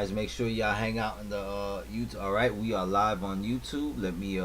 guys, make sure y'all hang out in the YouTube. All right, we are live on YouTube. Let me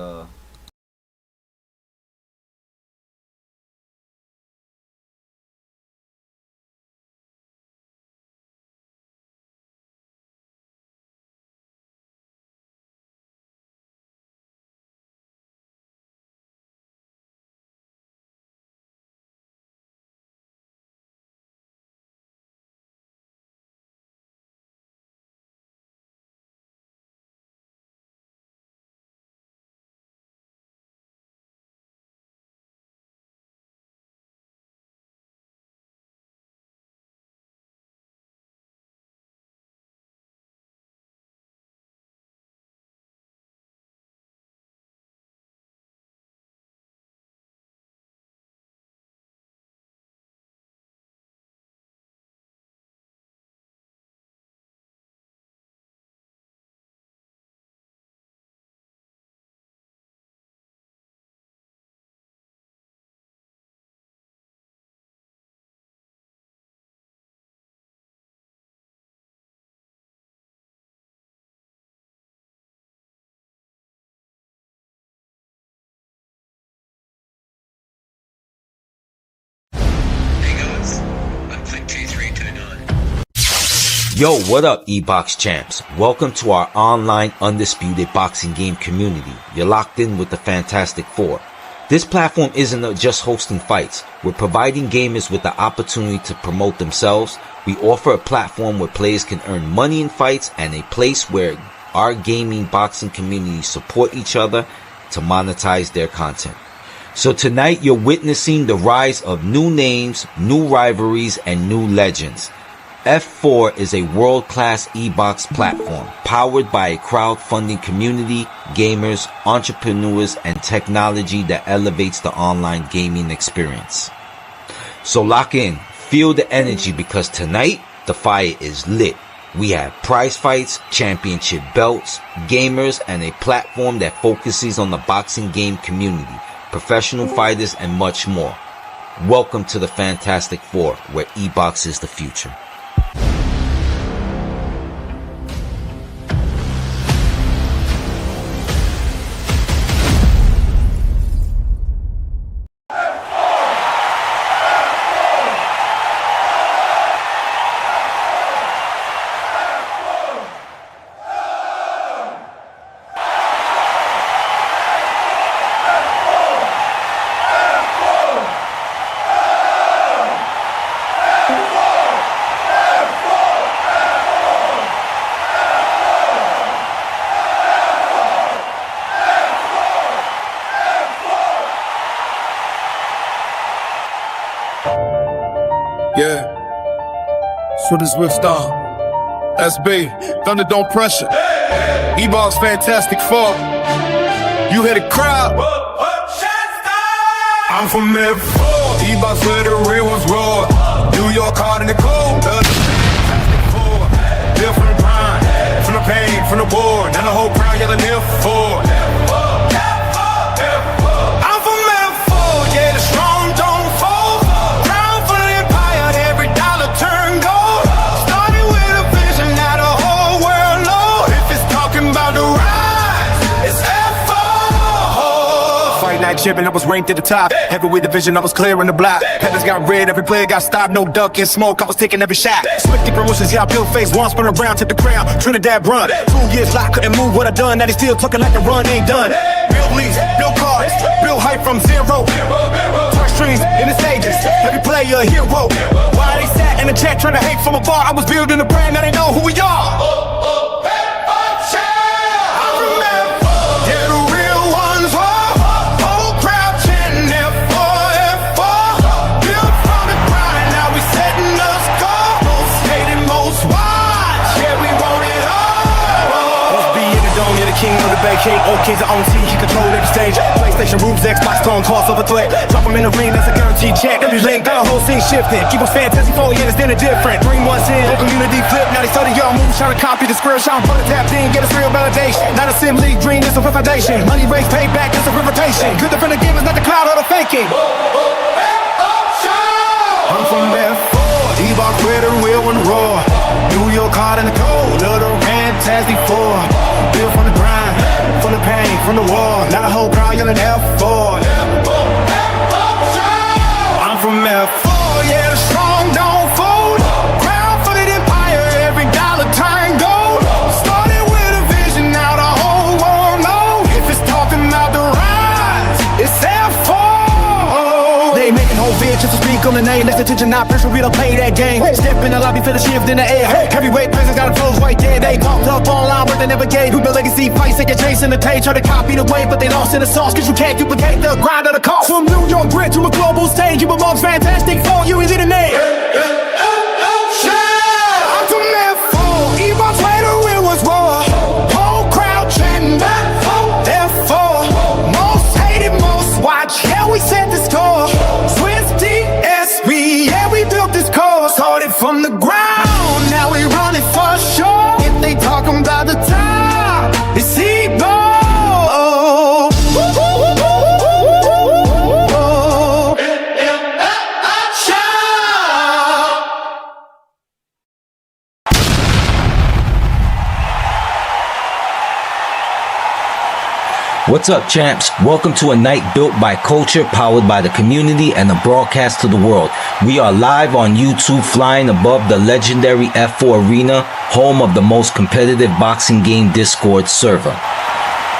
Yo, what up, EBOX champs? Welcome to our online undisputed boxing game community. You're locked in with the Fantastic Four. This platform isn't just hosting fights. We're providing gamers with the opportunity to promote themselves. We offer a platform where players can earn money in fights and a place where our gaming boxing community support each other to monetize their content. So tonight you're witnessing the rise of new names, new rivalries, and new legends. F4 is a world-class EBOX platform powered by a crowdfunding community, gamers, entrepreneurs, and technology that elevates the online gaming experience. So lock in, feel the energy, because tonight the fire is lit. We have prize fights, championship belts, gamers, and a platform that focuses on the boxing game community, professional fighters, and much more. Welcome to the Fantastic Four, where EBOX is the future. Yeah, so this with star. SB, Thunder Don't Pressure. EBOX Fantastic Four. You hear the crowd? I'm from F4. EBOX where the real ones roar. New York hard in the cold. Fantastic Four. Different grind. From the pain, from the board. Now the whole crowd yelling F4. I'm from F4. Yeah, the strong don't fall. Crown for the empire, every dollar turn gold. Started with a vision, now the whole world knows. If it's talking about the rise, it's F4. Fight night champion, I was ranked at the top. Heavyweight division, I was clearing the block. Heavens got red, every player got stopped. No duck and smoke, I was taking every shot. Swiftly promotions, yeah, I built face. One spun around, tip the crown. Trinidad run. 2 years locked, couldn't move what I done. Now they still talking like the run ain't done. Build leads, build cards, build hype from zero. Touch streams in the stages, every player a hero. While they sat in the chat trying to hate from afar, I was building a brand, now they know who we are. King of the Bay, King, all kids are on T, he control every stage. PlayStation rooms, Xbox, tone, toss over threat. Drop him in the ring, that's a guaranteed check. Every link, got a whole scene shifting. Keep us fantasy 4 years, then a different. 3 months in, whole community flip. Now they study y'all moves, trying to copy the square shot. Put a tap in, get us real validation. Not a sim league dream, it's a real foundation. Money race, payback, it's a reputation. Good defend the game is not the cloud or the faking. I'm from F4, EBOX where the real one roar. New York hard in the cold, little rain. from the wall. Now the whole crowd yelling F4. I'm from F4, yeah, the strong don't fold. Crown for the empire, every dollar turned gold. Started with a vision, now the whole world knows. If it's talking about the rise, it's F4. They making whole vid just to speak on the name. Less attention, not pressure, we don't play that game. Step in the lobby, feel the shift in the air. Heavyweight presence got a close right there. They talked up online, but they never gave. Who built legacy fights, they get chasing the tape. Try to copy the way, but they lost in the sauce. Cause you can't duplicate the grind of the cost. From New York grit to a global stage, you amongst fantastic four, you easy to name. I'm from F4, EBOX way the real was raw. Whole crowd chanting F4. Most hated, most watched, yeah, we set the score. Swiss DSB, yeah, we built this core. Started from the ground, now we run it for sure. If they talking about the top, it's EBOX. What's up, champs? Welcome to a night built by culture, powered by the community, and a broadcast to the world. We are live on YouTube, flying above the legendary F4 Arena, home of the most competitive boxing game Discord server.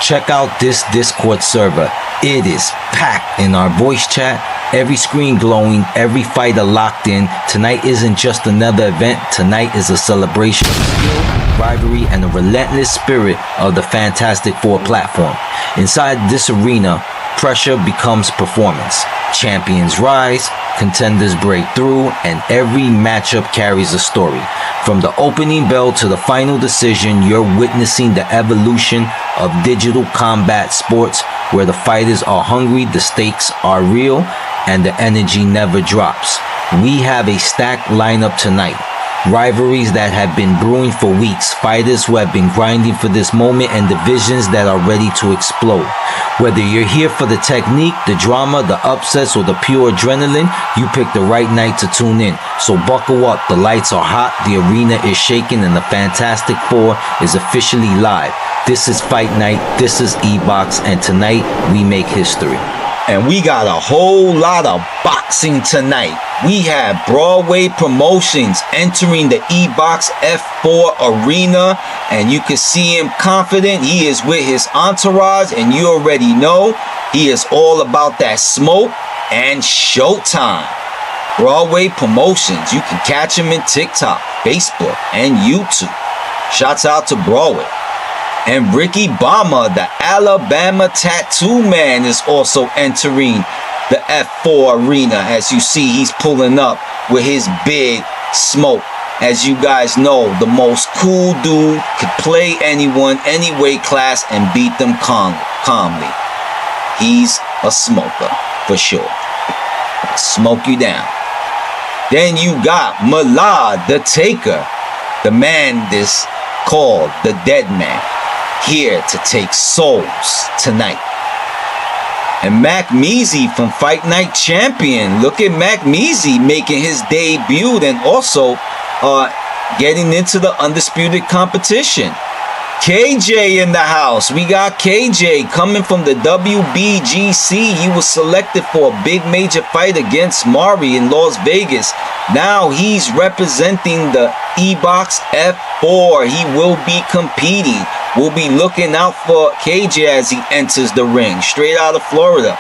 Check out this Discord server. It is packed in our voice chat, every screen glowing, every fighter locked in. Tonight isn't just another event. Tonight is a celebration of skill, rivalry, and the relentless spirit of the Fantastic Four platform. Inside this arena, pressure becomes performance. Champions rise, contenders break through, and every matchup carries a story. From the opening bell to the final decision, you're witnessing the evolution of digital combat sports, where the fighters are hungry, the stakes are real, and the energy never drops. We have a stacked lineup tonight. Rivalries that have been brewing for weeks, fighters who have been grinding for this moment, and divisions that are ready to explode. Whether you're here for the technique, the drama, the upsets, or the pure adrenaline, you picked the right night to tune in. So buckle up, the lights are hot, the arena is shaking, and the Fantastic Four is officially live. This is Fight Night, this is EBOX, and tonight we make history. And we got a whole lot of boxing tonight. We have Broadway Promotions entering the EBOX F4 Arena, and you can see him confident. He is with his entourage, and you already know he is all about that smoke and showtime. Broadway Promotions, you can catch him in TikTok, Facebook, and YouTube. Shouts out to Broadway. And Ricky Bama, the Alabama tattoo man, is also entering the F4 Arena. As you see, he's pulling up with his big smoke. As you guys know, the most cool dude, could play anyone, any weight class, and beat them calmly. He's a smoker, for sure. Smoke you down. Then you got Malad, the Taker, the man that's called the Dead Man, here to take souls tonight. And Mac Measy from Fight Night Champion. Look at Mac Measy making his debut and also getting into the undisputed competition. KJ in the house. We got KJ coming from the WBGC. He was selected for a big major fight against Mari in Las Vegas. Now he's representing the EBOX F4. He will be competing. We'll be looking out for KJ as he enters the ring. Straight out of Florida.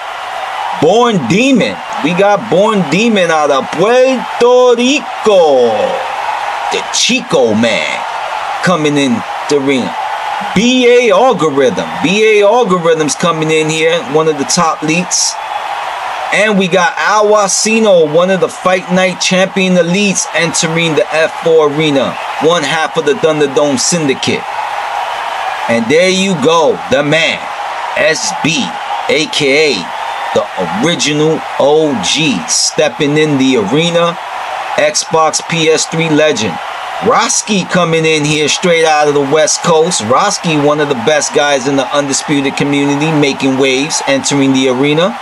Born Demon. We got Born Demon out of Puerto Rico. The Chico man coming in the ring. BA Algorithm. BA Algorithm's coming in here. One of the top leads. And we got Al Wasino, one of the Fight Night Champion elites, entering the F4 Arena. One half of the Thunderdome Syndicate. And there you go, the man, SB, aka the original OG, stepping in the arena. Xbox PS3 legend. Roski coming in here straight out of the West Coast. Roski, one of the best guys in the undisputed community, making waves, entering the arena.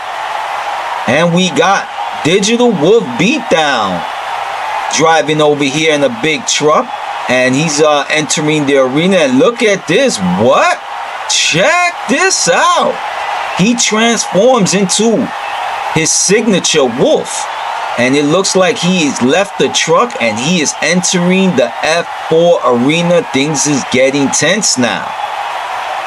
And we got Digital Wolf Beatdown driving over here in a big truck. And he's entering the arena. And look at this. What? Check this out. He transforms into his signature wolf. And it looks like he has left the truck and he is entering the F4 arena. Things is getting tense now.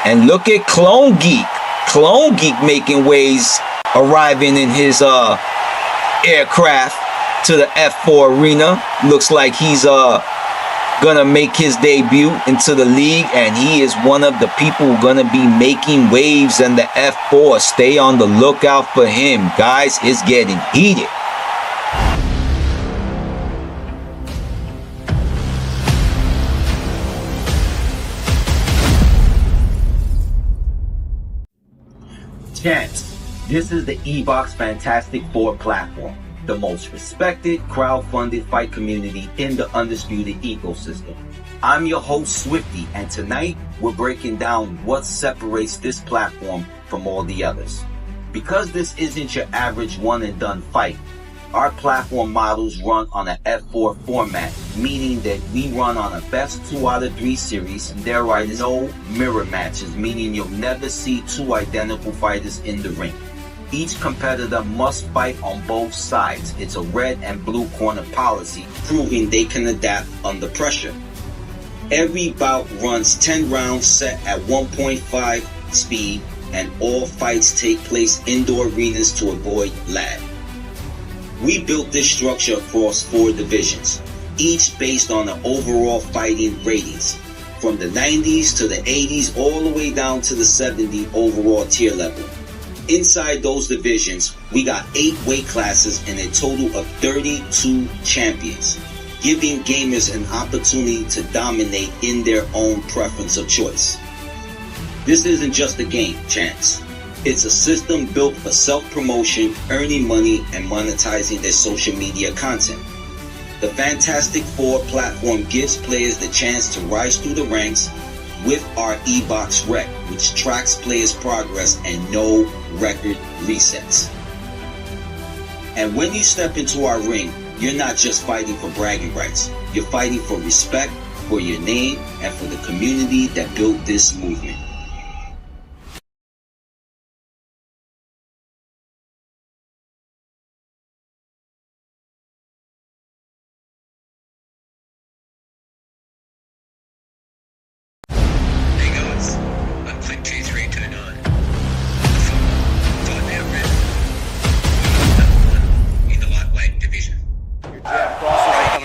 And look at Clone Geek. Clone Geek making waves, arriving in his aircraft to the F4 arena. Looks like he's gonna make his debut into the league, and he is one of the people gonna be making waves in the F4. Stay on the lookout for him, guys. It's getting heated. Champs, this is the EBOX Fantastic Four platform, the most respected crowd-funded fight community in the Undisputed ecosystem. I'm your host, Swifty, and tonight we're breaking down what separates this platform from all the others. Because this isn't your average one-and-done fight, our platform models run on an F4 format, meaning that we run on a best 2 out of 3 series, and there are no mirror matches, meaning you'll never see 2 identical fighters in the ring. Each competitor must fight on both sides. It's a red and blue corner policy, proving they can adapt under pressure. Every bout runs 10 rounds set at 1.5 speed, and all fights take place indoor arenas to avoid lag. We built this structure across 4 divisions, each based on the overall fighting ratings, from the 90s to the 80s all the way down to the 70 overall tier level. Inside those divisions, we got 8 weight classes and a total of 32 champions, giving gamers an opportunity to dominate in their own preference of choice. This isn't just a game, champs. It's a system built for self-promotion, earning money, and monetizing their social media content. The Fantastic Four platform gives players the chance to rise through the ranks with our EBOX Rec, which tracks players' progress and no record resets. And when you step into our ring, you're not just fighting for bragging rights. You're fighting for respect, for your name, and for the community that built this movement.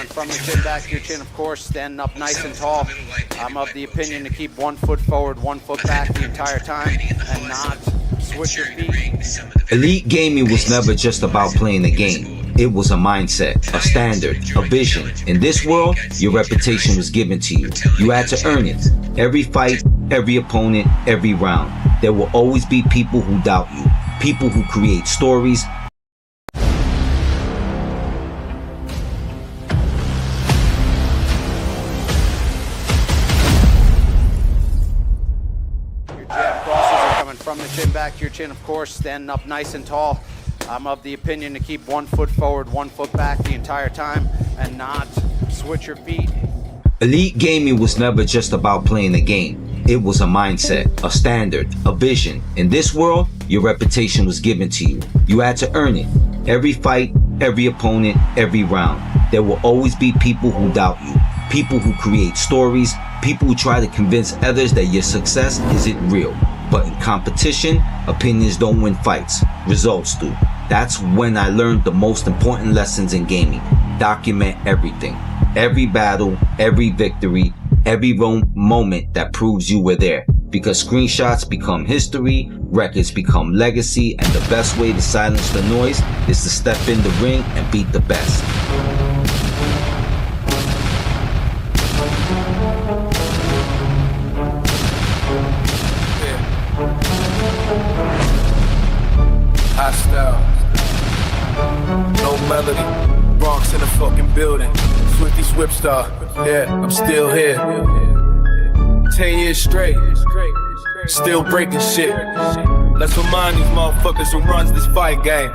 From the chin back to your chin, of course, standing up nice and tall. I'm of the opinion to keep 1 foot forward, 1 foot back the entire time, and not switch your feet. Elite gaming was never just about playing a game. It was a mindset, a standard, a vision. In this world, your reputation was given to you. You had to earn it. Every fight, every opponent, every round. There will always be people who doubt you, people who create stories. From the chin back to your chin, of course, standing up nice and tall. I'm of the opinion to keep 1 foot forward, 1 foot back the entire time, and not switch your feet. Elite gaming was never just about playing a game. It was a mindset, a standard, a vision. In this world, your reputation was given to you. You had to earn it. Every fight, every opponent, every round. There will always be people who doubt you, people who create stories, people who try to convince others that your success isn't real. But in competition, opinions don't win fights, results do. That's when I learned the most important lessons in gaming. Document everything. Every battle, every victory, every moment that proves you were there. Because screenshots become history, records become legacy, and the best way to silence the noise is to step in the ring and beat the best. Hostile, no melody, Bronx in the fucking building, Swifty Swipstar, yeah, I'm still here, 10 years straight, still breaking shit, Let's remind these motherfuckers who runs this fight game.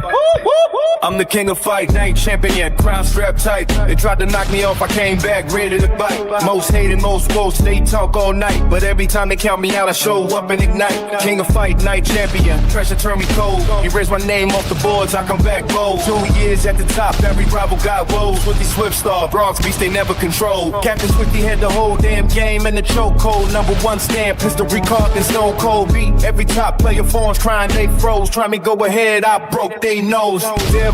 I'm the king of fight night champion, crown strapped tight. They tried to knock me off, I came back ready to bite. Most hated, most roast, they talk all night. But every time they count me out, I show up and ignite. King of fight night champion, pressure turn me cold. You raise my name off the boards, I come back bold. 2 years at the top, every rival got woes. With these Swift Star, Bronx beast they never control. Captain Swifty had the whole damn game in the chokehold. #1 stamp, pistol recalled and stone cold beat. Every top player phones crying they froze. Try me go ahead, I broke they nose.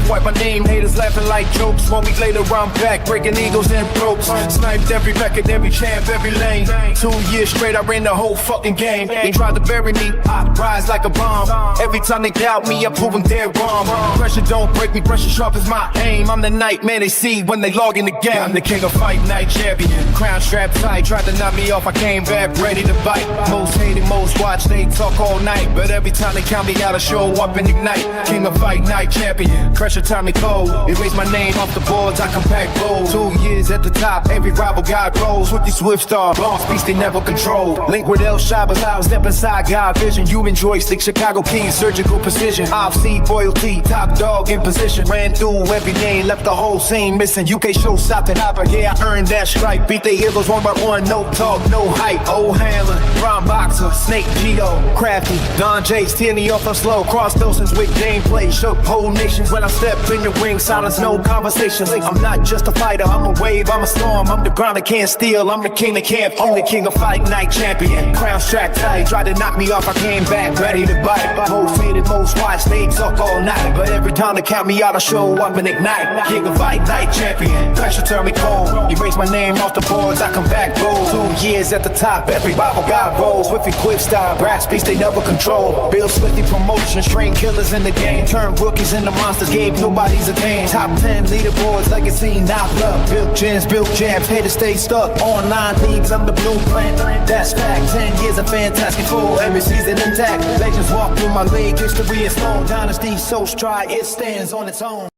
Wipe my name, haters laughing like jokes. 1 week later I'm back, breaking eagles and ropes. Sniped every record, every champ, every lane. 2 years straight, I ran the whole fucking game. They tried to bury me, I rise like a bomb. Every time they doubt me, I prove them dead wrong. Pressure don't break me, pressure sharp is my aim. I'm the nightmare they see when they log in the game. I'm the king of fight night champion, crown strapped tight. Tried to knock me off, I came back ready to bite. Most hated, most watched, they talk all night. But every time they count me out, I show up and ignite. King of fight night champion, pressure time me cold. Erase my name off the boards, I come back bold. 2 years at the top, every rival got rolls. With these Swift Star, Bronx beast they never control. Link with El Shabbos, I was step inside God vision. Human joystick, Chicago keys, surgical precision. Off-seed royalty, top dog in position. Ran through every name, left the whole scene missing. UK show stopped it hopper, yeah I earned that stripe. Beat the Eagles 1 by 1, no talk, no hype. Old handler, Ron Boxer, Snake Gito, Crafty, Don Jace, Tierney off the slow. Cross doses with gameplay, shook whole nations when I stepped in the ring. Silence, no conversations. I'm not just a fighter, I'm a wave, I'm a storm. I'm the ground that can't steal, I'm the king that can't. I'm the king of fight night champion, crown strapped tight. Tried to knock me off, I came back ready to bite. Most hated, most watched, they talk all night. But every time they count me out, I show up and ignite. King of fight night champion, pressure turn me cold. Erase my name off the boards, I come back bold. 2 years at the top, every rival got rolls. With quick style, brass beats they never control. Bill Swifty promotions, train killers in the game. Turn rookies into monsters, gave nobody's a game. Top 10 leaderboards, legacy, not love. Built gens, built jams, here to stay stuck. Online leagues, I'm the blueprint. That's fact, 10 years of fantastic fool. Every season intact, legends walk through my league. History is long, dynasty so stride, it stands on its own.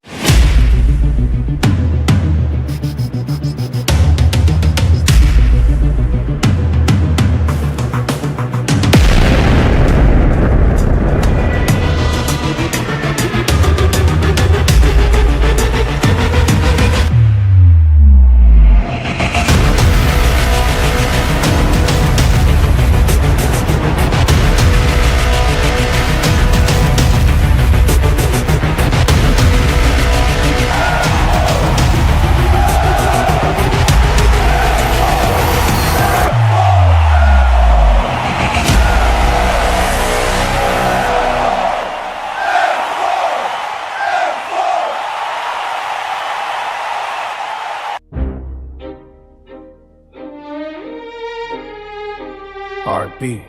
R.B.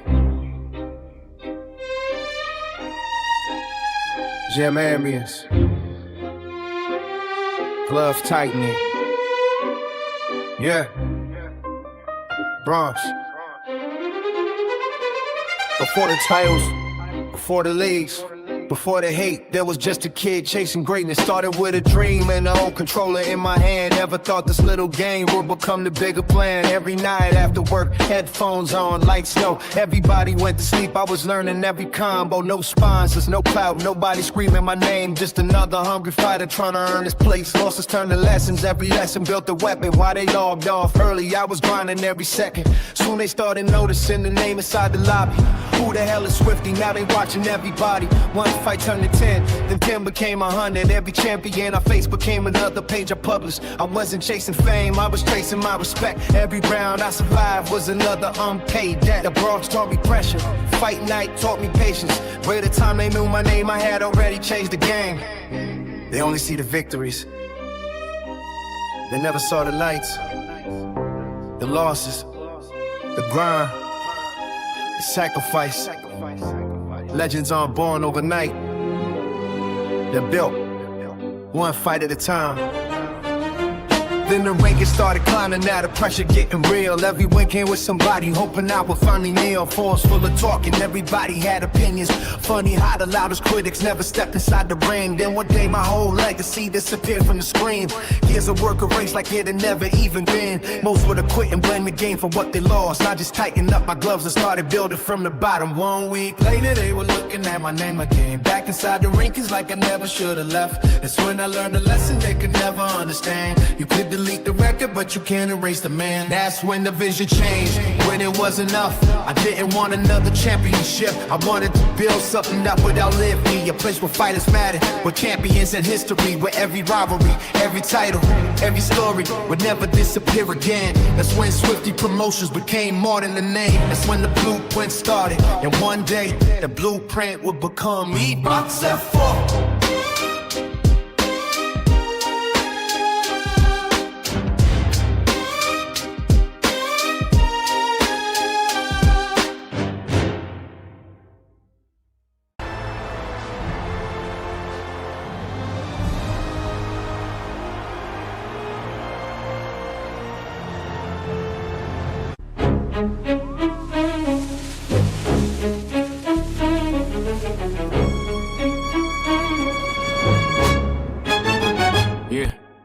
Jam ambience, glove tightening, yeah, Bronx. Before the titles, before the leagues, before the hate, there was just a kid chasing greatness. Started with a dream and an old controller in my hand. Never thought this little game would become the bigger plan. Every night after work, headphones on, lights low. Everybody went to sleep, I was learning every combo. No sponsors, no clout, nobody screaming my name. Just another hungry fighter trying to earn his place. Losses turned to lessons, every lesson built a weapon. While they logged off early, I was grinding every second. Soon they started noticing the name inside the lobby. Who the hell is Swifty? Now they watching everybody. One fight turned to 10, then 10 became 100. Every champion I faced became another page I published. I wasn't chasing fame, I was chasing my respect. Every round I survived was another unpaid debt. The Bronx taught me pressure, fight night taught me patience. By the time they knew my name, I had already changed the game. They only see the victories, they never saw the lights, the losses, the grind, the sacrifice. Legends aren't born overnight, they're built one fight at a time. Then the rankings started climbing, now the pressure getting real. Every win came with somebody hoping I would finally kneel. Falls full of talking, everybody had opinions. Funny how the loudest critics never stepped inside the ring. Then one day my whole legacy disappeared from the screen. Years of work erased like it had never even been. Most would have quit and blame the game for what they lost. I just tightened up my gloves and started building from the bottom. 1 week later they were looking at my name again. Back inside the rink is like I never should have left. That's when I learned a lesson they could never understand. You could delete the record, but you can't erase the man. That's when the vision changed, when it was enough. I didn't want another championship. I wanted to build something that would outlive me. A place where fighters mattered, where champions in history, where every rivalry, every title, every story would never disappear again. That's when Swifty Promotions became more than a name. That's when the blueprint started, and one day the blueprint would become EBOX F4.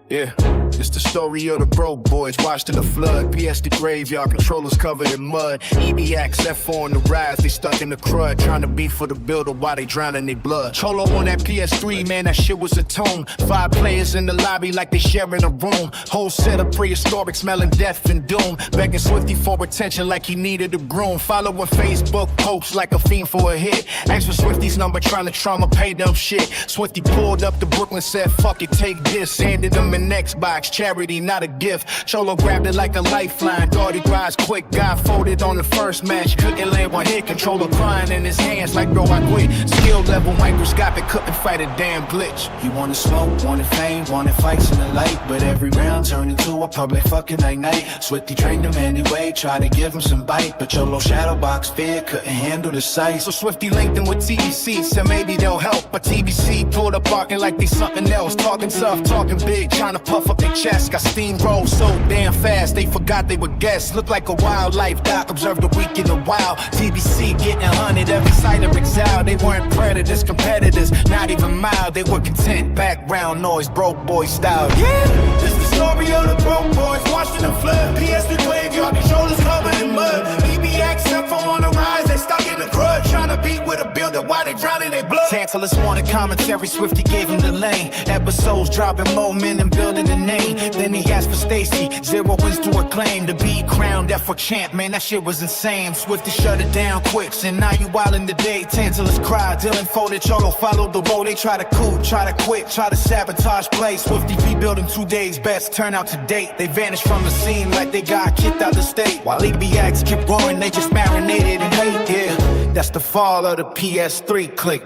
Yeah, it's the story of the broke boys washed in the flood. PS the graveyard, controllers covered in mud. EBOX F4 on the rise, they stuck in the crud, trying to be for the builder while they drowning their blood. Cholo on that PS3, man, that shit was a tone. 5 players in the lobby like they sharing a room. Whole set of prehistoric smelling death and doom. Begging Swifty for attention like he needed a groom. Following Facebook posts like a fiend for a hit. Asked for Swifty's number, trying to trauma pay them shit. Swifty pulled up to Brooklyn, said fuck it, take this. Handed him an Xbox, charity, not a gift. Cholo grabbed it like a lifeline. Thought he rise quick, got folded on the first match. Couldn't land one hit, controller crying in his hands like bro I quit. Skill level microscopic, couldn't fight a damn glitch. He wanted smoke, wanted fame, wanted fights in the light. But every round turned into a public fucking night. Swifty trained him anyway, tried to give him some bite. But Cholo shadowbox fear, couldn't handle the sight. So Swifty linked him with TBC, said maybe they'll help. But TBC pulled up barking like they something else. Talking tough, talking big, trying to puff up their chest. Got steamrolled so damn fast, they forgot they were guests. Looked like a wildlife doc, observed a week in the wild. TBC getting hunted, every side of exile. They weren't predators, competitors, not even mild. They were content, background noise, broke boy style. Yeah, this the story of the broke boys, washed in the flood. PS the graveyard, controllers covered in mud. EBOX F4 on the rise, they stuck in the crud, trying to beat with a builder while they drowning their blood. Tantalus wanted commentary, Swifty gave him the lane. Episodes dropping momentum, building the name. Then he asked for Stacy, 0 wins to her claim. To be crowned F4 champ, man, that shit was insane. Swifty shut it down quick, and now you wild in the day. Tantalus cried, Dylan folded, Cholo followed the road. They try to coup, try to quit, try to sabotage play. Swifty rebuilt in 2 days, best turnout to date. They vanished from the scene like they got kicked out the state. While EBOX kept growing, they just marinated in hate. Yeah, that's the fall of the PS3 click,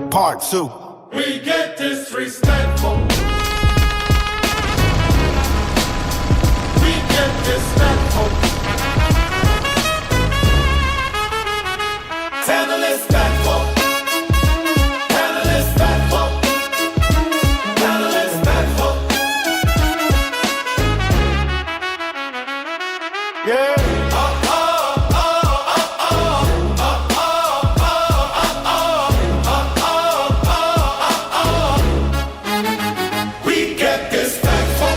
part 2. We get disrespectful. We get disrespectful. Tantalus backful. Tantalus backful. Tantalus backful. Yeah. We get this backful.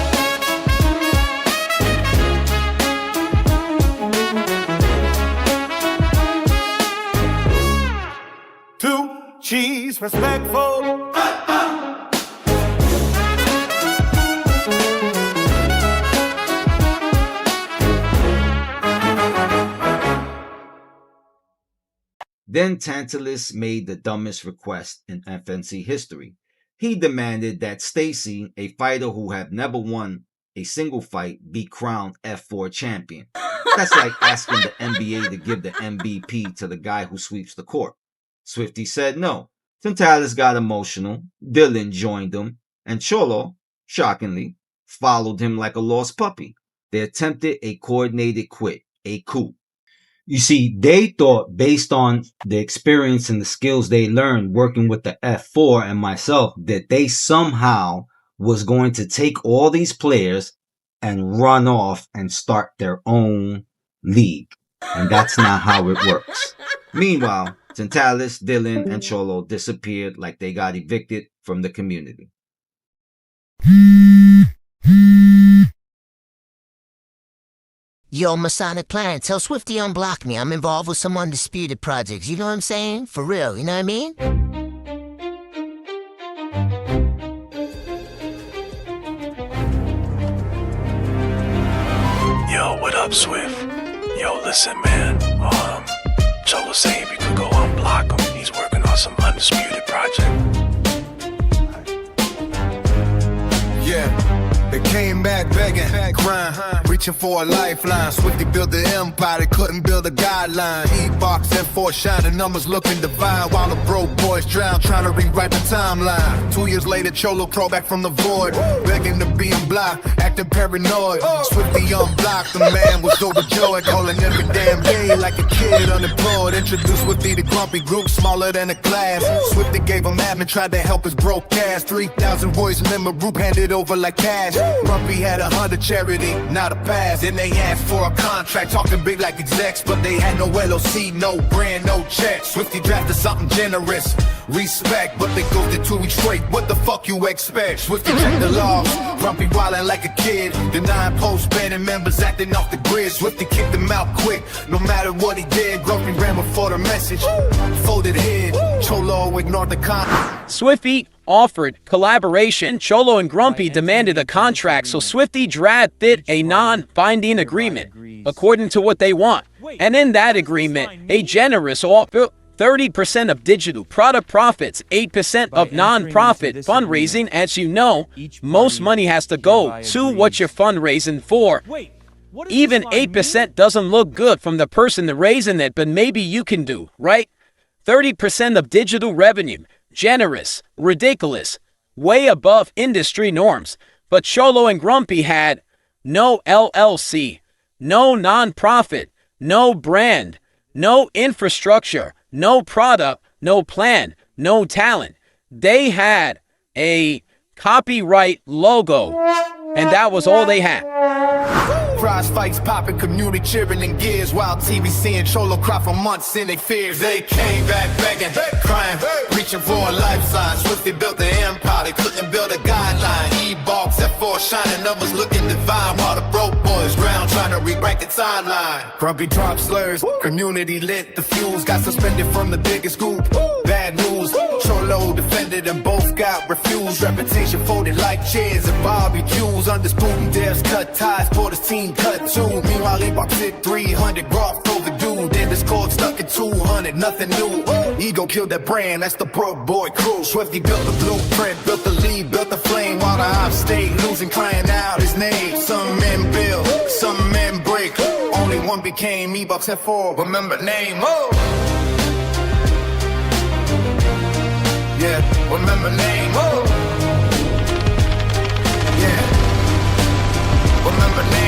Two cheese respectful. Then Tantalus made the dumbest request in FNC history. He demanded that Stacy, a fighter who had never won a single fight, be crowned F4 champion. That's like asking the NBA to give the MVP to the guy who sweeps the court. Swifty said no. Tantalus got emotional. Dylan joined him. And Cholo, shockingly, followed him like a lost puppy. They attempted a coordinated quit, a coup. You see, they thought, based on the experience and the skills they learned working with the F4 and myself, that they somehow was going to take all these players and run off and start their own league. And that's not how it works. Meanwhile, Tentalis, Dylan, and Cholo disappeared like they got evicted from the community. Yo, Masonic Planet, tell Swifty unblock me. I'm involved with some undisputed projects. You know what I'm saying? For real, you know what I mean? Yo, what up, Swift? Yo, listen, man. Cholo saying we could go unblock him. He's working on some undisputed project. Yeah, they came back begging, crying, reaching for a lifeline. Swifty built the empire, they couldn't build a guideline. EBOX and four shining numbers looking divine, while the broke boys drown, trying to rewrite the timeline. 2 years later, Cholo crawled back from the void, begging to be unblocked, acting paranoid. Swifty unblocked, the man was overjoyed, calling every damn day like a kid unemployed. Introduced Swifty to grumpy group smaller than a class. Swifty gave him admin, tried to help his broke ass. 3,000 voice member group handed over like cash. Grumpy had 100 charity, not a pass. Then they asked for a contract, talking big like execs, but they had no LOC, no brand, no check. Swifty drafted something generous, respect, but they ghosted 2 weeks straight. What the fuck you expect? Swifty checked the laws, Grumpy wildin' like a kid, denying post banning members acting off the grid. Swifty kicked him out quick, no matter what he did. Grumpy ran before the message, folded head. Cholo ignored the con. Swifty offered collaboration. Cholo and Grumpy demanded a contract, so Swifty drafted a non-binding agreement according to what they want. And in that agreement, a generous offer, 30% of digital product profits, 8% of non-profit fundraising. As you know, most money has to go to what you're fundraising for. Even 8% doesn't look good from the person raising it, but maybe you can do, right? 30% of digital revenue. Generous, ridiculous, way above industry norms. But Cholo and Grumpy had no LLC, no nonprofit, no brand, no infrastructure, no product, no plan, no talent. They had a copyright logo, and that was all they had. Prize fights popping, community cheering in gears, while TV seeing Cholo cry for months in their fears. They came back begging, crying, reaching for a lifeline. Swifty built the empire, they couldn't build a guideline. EBOX at 4 shining numbers looking divine, while the broke boys drown trying to rewrite the timeline. Grumpy dropped slurs, community lit the fuse, got suspended from the biggest group. Bad news, Cholo defended and both got refused. Reputation folded like chairs and barbecues. Undisputed devs cut ties for the team cut 2. Meanwhile, EBOX hit 300, Groff overdue. Then the score stuck at 200, nothing new. Ego killed that brand, that's the broke boy crew. Swifty built the blueprint, built the lead, built the flame, while the ops stayed losing, crying out his name. Some men build, some men break. Only one became EBOX at 4. Remember name, yeah, remember name, yeah, remember name,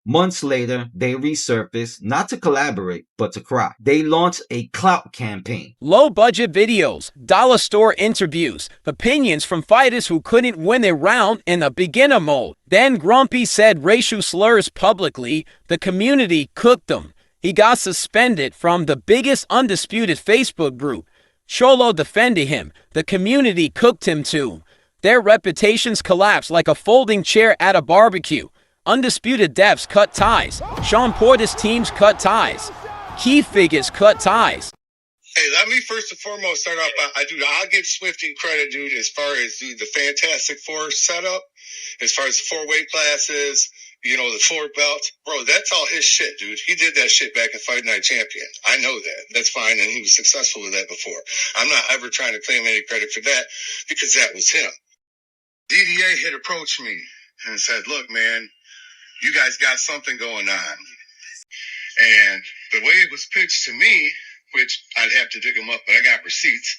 Months later, they resurfaced, not to collaborate, but to cry. They launched a clout campaign. Low-budget videos, dollar store interviews, opinions from fighters who couldn't win a round in a beginner mode. Then Grumpy said racial slurs publicly. The community cooked him. He got suspended from the biggest undisputed Facebook group. Cholo defended him. The community cooked him too. Their reputations collapsed like a folding chair at a barbecue. Undisputed devs cut ties. Sean Porter's teams cut ties. Key figures cut ties. Hey, let me first and foremost start off. I'll give Swifty credit, dude, as far as the Fantastic Four setup, as far as the 4 weight classes, the 4 belts. Bro, that's all his shit, dude. He did that shit back in Fight Night Champion. I know that. That's fine, and he was successful with that before. I'm not ever trying to claim any credit for that because that was him. DDA had approached me and said, look, man, you guys got something going on. And the way it was pitched to me, which I'd have to dig them up, but I got receipts,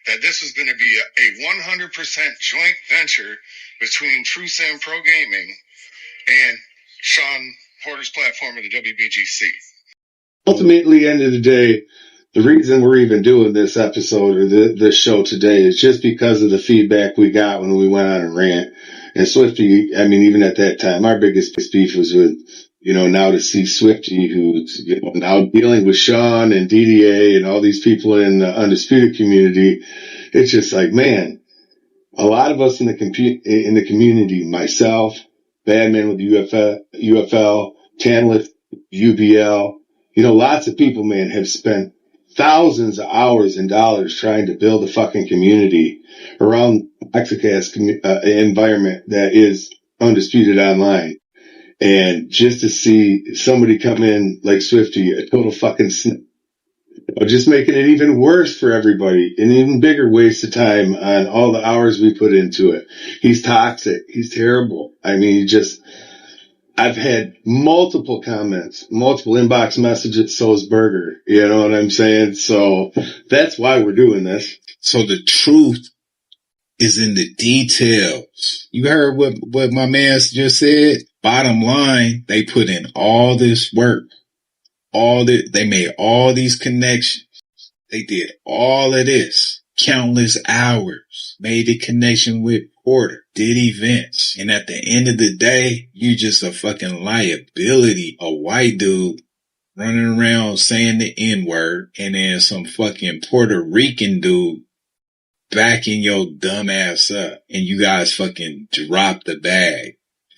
that this was going to be a 100% joint venture between TrueSim Pro Gaming and Sean Porter's platform at the WBGC. Ultimately, end of the day, the reason we're even doing this episode or this show today is just because of the feedback we got when we went on a rant. And Swifty, I mean, even at that time, our biggest beef was with, now to see Swifty, who's, now dealing with Sean and DDA and all these people in the Undisputed community. It's just like, man, a lot of us in the community, myself, Badman with UFL, Tanlith, UBL, lots of people, man, have spent thousands of hours and dollars trying to build a fucking community around Mexicast environment that is Undisputed Online. And just to see somebody come in like Swifty, a total fucking just making it even worse for everybody, an even bigger waste of time on all the hours we put into it. He's toxic. He's terrible. I mean, I've had multiple comments, multiple inbox messages, so is Burger. You know what I'm saying? So that's why we're doing this. So the truth is in the details. You heard what my man just said? Bottom line, they put in all this work. They made all these connections. They did all of this. Countless hours. Made a connection with Porter. Did events. And at the end of the day, you just a fucking liability. A white dude running around saying the N-word, and then some fucking Puerto Rican dude backing your dumb ass up. And you guys fucking dropped the bag.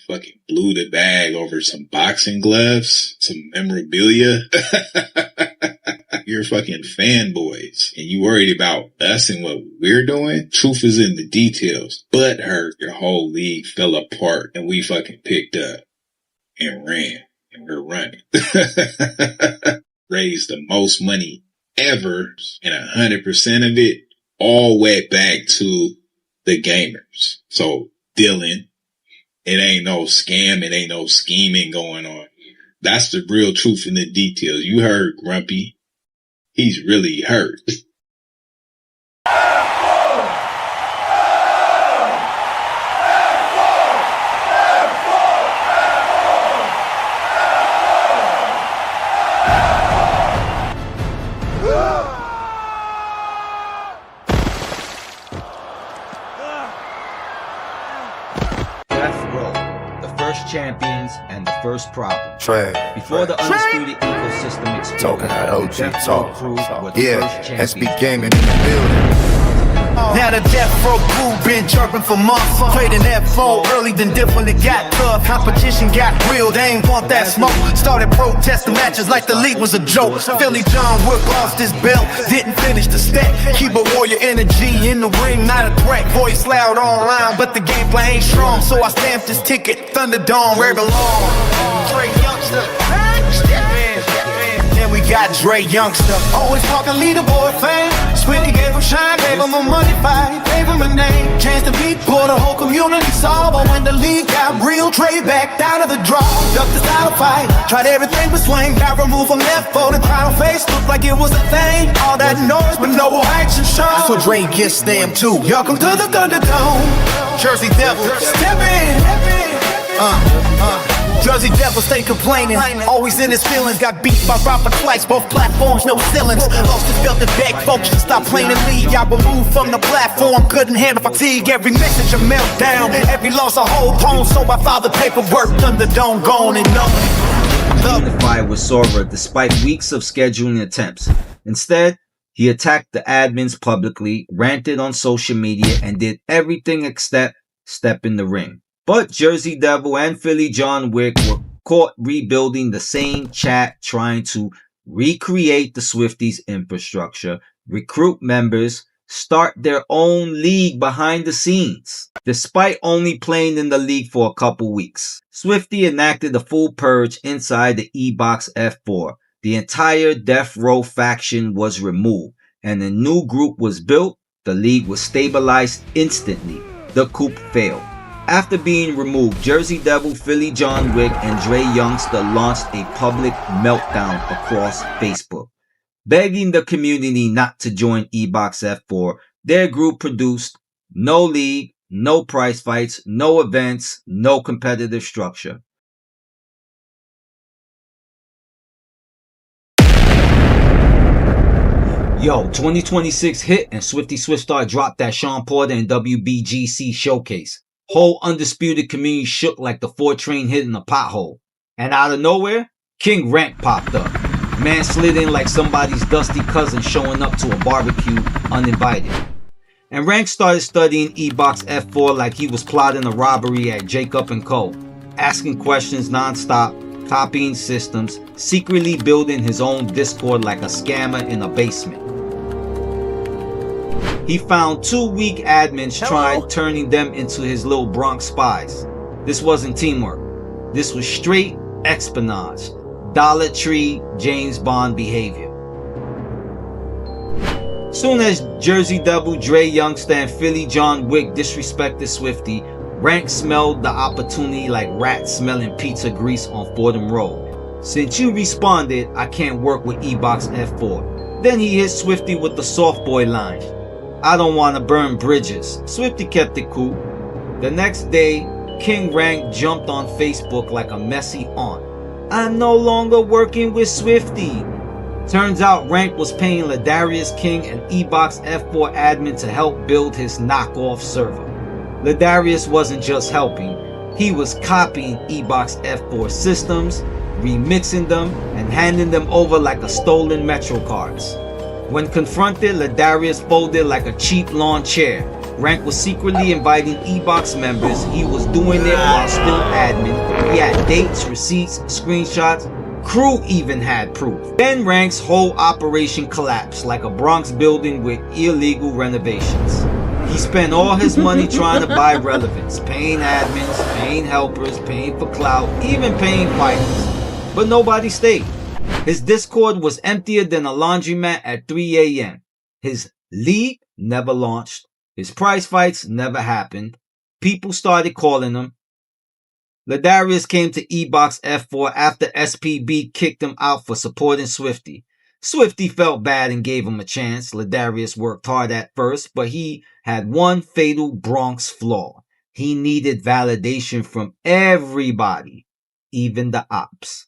Fucking blew the bag over some boxing gloves, some memorabilia. You're fucking fanboys, and you worried about us and what we're doing. Truth is in the details. But your whole league fell apart, and we fucking picked up and ran, and we're running. Raised the most money ever, and 100% of it all went back to the gamers. So Dylan. It ain't no scam. It ain't no scheming going on. That's the real truth in the details. You heard Grumpy. He's really hurt. Champions and the first problem. Before the Undisputed ecosystem exploded, OG Death Row crew were the first champions. SB Gaming in the building. Now the Death Row crew been chirping for months. Played an F4 early, then dip when it got tough. Competition got real, they ain't want that smoke. Started protesting matches like the league was a joke. Philly John Wood lost his belt, didn't finish the step. Keep a warrior energy in the ring, not a threat. Voice loud online, but the gameplay ain't strong. So I stamped his ticket, Thunderdome, where it belong. Dre Youngster, then we got Dre Youngster. Always talking leaderboard fame. Swifty gave him shine, gave him a money fight, gave him a name. Chance to beat, pull the whole community saw. But when the league got real, Dre backed out of the draw. Ducked the style fight, tried everything but swing. Got removed from left foot and crown face, looked like it was a thing. All that noise, but no action shown. So Dre gets them too. Welcome to the Thunderdome. Jersey Devil, step in. Jersey Devil stay complaining, always in his feelings. Got beat by Robert twice, both platforms, no ceilings. Lost his belt and begged folks to stop playing the league. Y'all removed from the platform, couldn't handle fatigue. Every message a meltdown, every loss a whole poem. So I filed the paperwork, Thunderdome gone and known. Unify with Sora despite weeks of scheduling attempts. Instead, he attacked the admins publicly, ranted on social media, and did everything except step in the ring. But Jersey Devil and Philly John Wick were caught rebuilding the same chat, trying to recreate the Swifties infrastructure, recruit members, start their own league behind the scenes. Despite only playing in the league for a couple weeks, Swifty enacted a full purge inside the EBOX F4. The entire Death Row faction was removed, and a new group was built. The league was stabilized instantly. The coup failed. After being removed, Jersey Devil, Philly John Wick, and Dre Youngster launched a public meltdown across Facebook, begging the community not to join EBOX F4. Their group produced no league, no prize fights, no events, no competitive structure. Yo, 2026 hit and Swifty Swiftstar dropped that Sean Porter and WBGC showcase. Whole undisputed community shook like the 4 train hitting a pothole. And out of nowhere, King Rank popped up. Man slid in like somebody's dusty cousin showing up to a barbecue uninvited. And Rank started studying EBOX F4 like he was plotting a robbery at Jacob & Co. Asking questions non-stop, copying systems, secretly building his own Discord like a scammer in a basement. He found 2 weak admins tried turning them into his little Bronx spies. This wasn't teamwork. This was straight espionage. Dollar Tree James Bond behavior. Soon as Jersey Devil, Dre Youngster, and Philly John Wick disrespected Swifty, Rank smelled the opportunity like rats smelling pizza grease on Fordham Road. Since you responded, I can't work with EBOX F4. Then he hit Swifty with the soft boy line. I don't want to burn bridges. Swifty kept it cool. The next day, King Rank jumped on Facebook like a messy aunt. I'm no longer working with Swifty. Turns out Rank was paying Ladarius King, an EBOX F4 admin, to help build his knockoff server. Ladarius wasn't just helping, he was copying EBOX F4 systems, remixing them, and handing them over like a stolen Metro cards. When confronted, Ladarius folded like a cheap lawn chair. Rank was secretly inviting EBOX members. He was doing it while still admin. He had dates, receipts, screenshots. Crew even had proof. Then Rank's whole operation collapsed like a Bronx building with illegal renovations. He spent all his money trying to buy relevance, paying admins, paying helpers, paying for clout, even paying fighters. But nobody stayed. His Discord was emptier than a laundromat at 3 a.m. His league never launched. His prize fights never happened. People started calling him. Ladarius came to EBOX F4 after SPB kicked him out for supporting Swifty. Swifty felt bad and gave him a chance. Ladarius worked hard at first, but he had one fatal Bronx flaw. He needed validation from everybody, even the ops.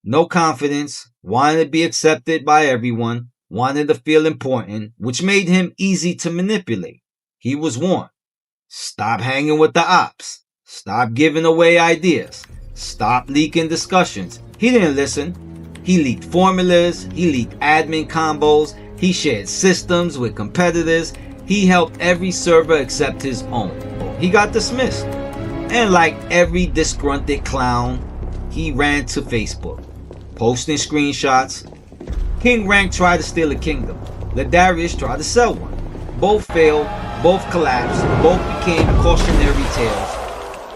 No confidence, wanted to be accepted by everyone, wanted to feel important, which made him easy to manipulate. He was warned. Stop hanging with the ops. Stop giving away ideas. Stop leaking discussions. He didn't listen. He leaked formulas. He leaked admin combos. He shared systems with competitors. He helped every server except his own. He got dismissed. And like every disgruntled clown, he ran to Facebook, posting screenshots. King Rank tried to steal a kingdom. Ladarius tried to sell one. Both failed, both collapsed, both became cautionary tales.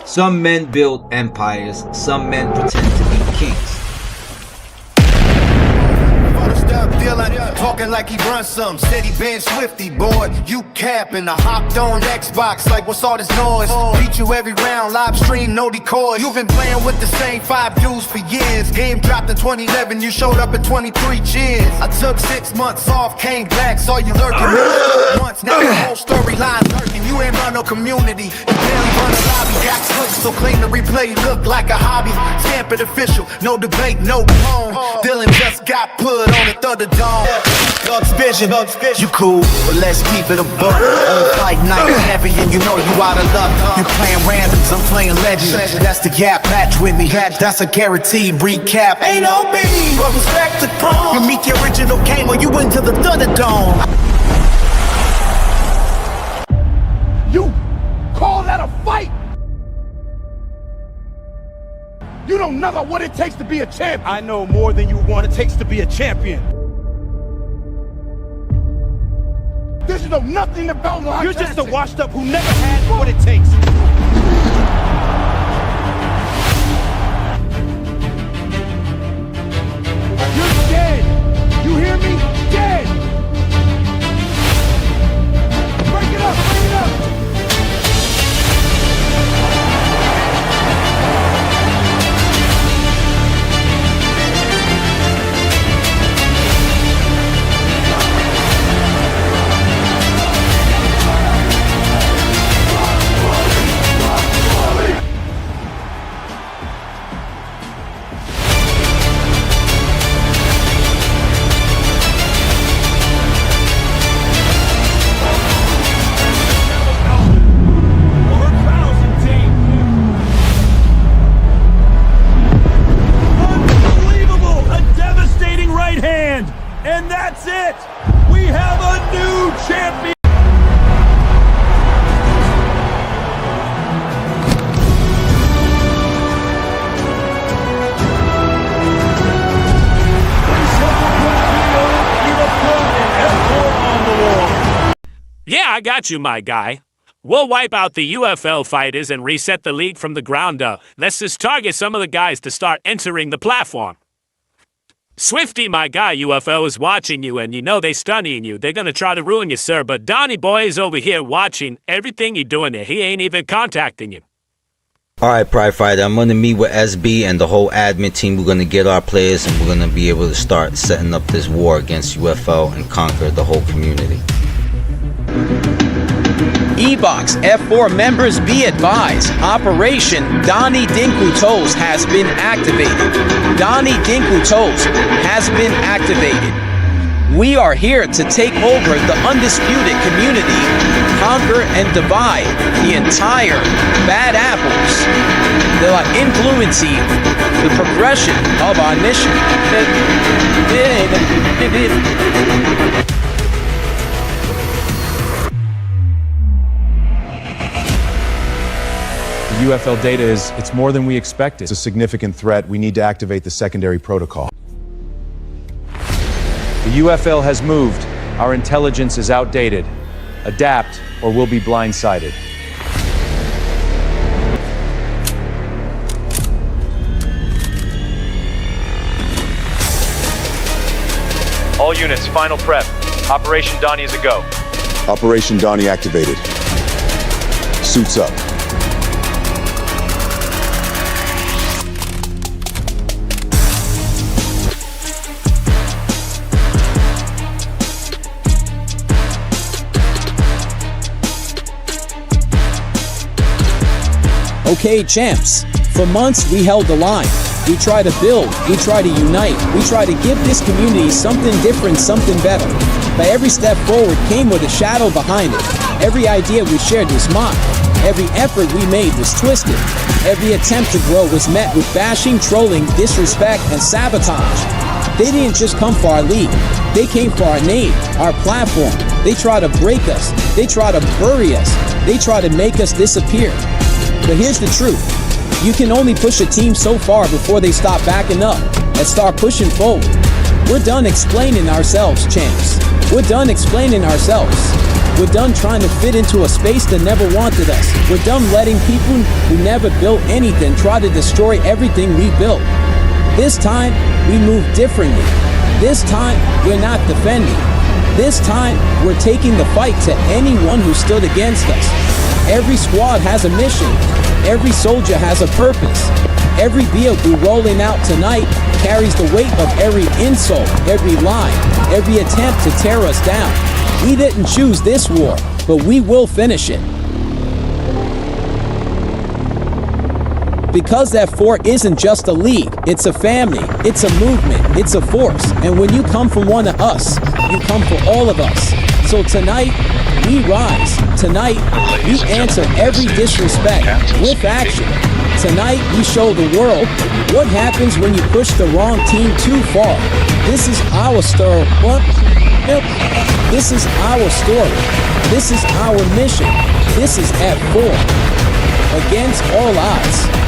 Some men build empires, some men pretend to be kings. Talking like he runs some city been Swifty, boy. You capping. I hopped on Xbox like what's all this noise? Beat you every round, live stream, no decoy. You've been playing with the same 5 dudes for years. Game dropped in 2011, you showed up in 23 cheers. I took 6 months off, came back, saw you lurking. Once, now the whole storyline lurking. You ain't run no community, you barely run a lobby. Got clicks, so claim the replay look like a hobby. Stamp it official, no debate, no tone. Dylan just got put on the third of dawn. Bugs vision, you cool, but let's keep it a buck. On fight night, heavy, and you know you out of luck. You playing randoms, I'm playing legends. That's the gap, match with me. That's a guaranteed recap. Ain't no biggie, but respect the throne. You meet the original game or you into the Thunderdome. You call that a fight? You don't know what it takes to be a champion. I know more than you want it takes to be a champion. There's no nothing about life. You're just a washed up who never had what it takes. You're dead. You hear me? Dead. Break it up, break it up. it! We have a new champion! Yeah, I got you, my guy. We'll wipe out the UFL fighters and reset the league from the ground up. Let's just target some of the guys to start entering the platform. Swifty, my guy, UFL is watching you, and you know they studying you. They're gonna try to ruin you, sir, but Donnie Boy is over here watching everything you're doing there. He ain't even contacting you. Alright, Pride Fighter, I'm gonna meet with SB and the whole admin team. We're gonna get our players and we're gonna be able to start setting up this war against UFL and conquer the whole community. EBOX F4 members be advised, Operation Donnie Dinku Toes has been activated. Donnie Dinku Toes has been activated. We are here to take over the undisputed community, conquer and divide the entire bad apples. They are influencing the progression of our mission. UFL data it's more than we expected. It's a significant threat. We need to activate the secondary protocol. The UFL has moved. Our intelligence is outdated. Adapt or we'll be blindsided. All units, final prep. Operation Donnie is a go. Operation Donnie activated. Suits up. Okay, champs, for months we held the line. We try to build, we try to unite, we try to give this community something different, something better. But every step forward came with a shadow behind it. Every idea we shared was mocked. Every effort we made was twisted. Every attempt to grow was met with bashing, trolling, disrespect, and sabotage. They didn't just come for our league. They came for our name, our platform. They try to break us. They try to bury us. They try to make us disappear. But here's the truth. You can only push a team so far before they stop backing up and start pushing forward. We're done explaining ourselves, champs. We're done explaining ourselves. We're done trying to fit into a space that never wanted us. We're done letting people who never built anything try to destroy everything we built. This time, we move differently. This time, we're not defending. This time, we're taking the fight to anyone who stood against us. Every squad has a mission. Every soldier has a purpose. Every vehicle rolling out tonight carries the weight of every insult, every lie, every attempt to tear us down. We didn't choose this war, but we will finish it. Because that fort isn't just a league, it's a family, it's a movement, it's a force. And when you come from one of us, you come for all of us. So tonight, we rise. Tonight, we answer every disrespect with action. Tonight, we show the world what happens when you push the wrong team too far. This is our story. What? Yep. This is our story. This is our mission. This is F4. Against all odds.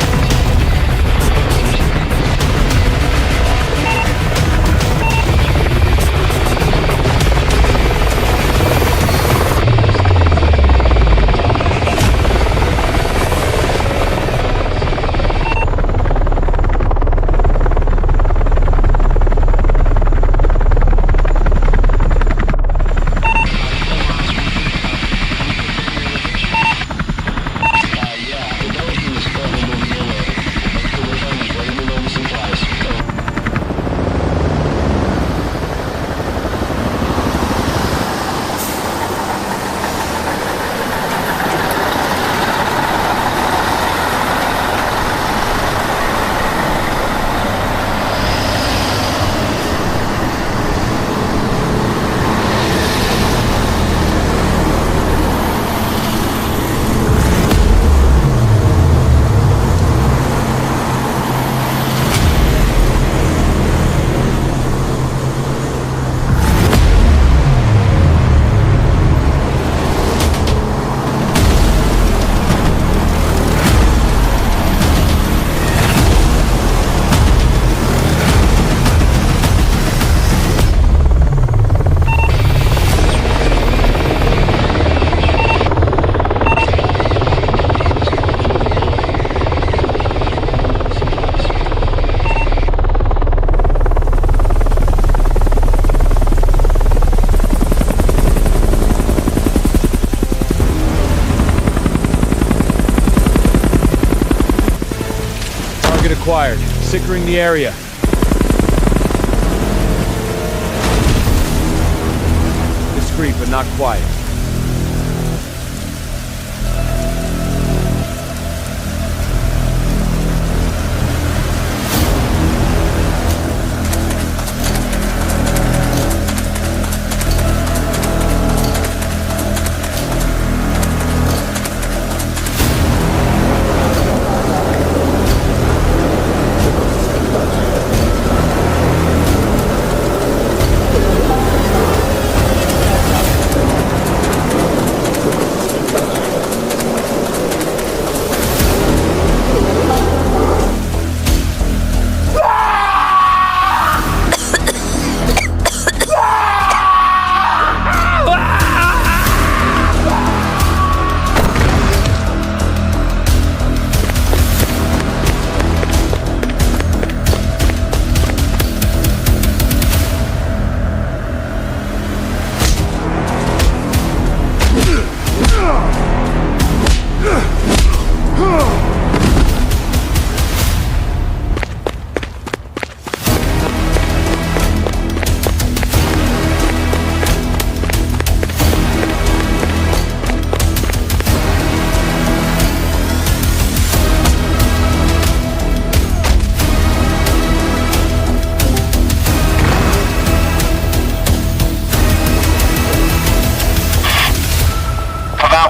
securing the area. Discreet, but not quiet.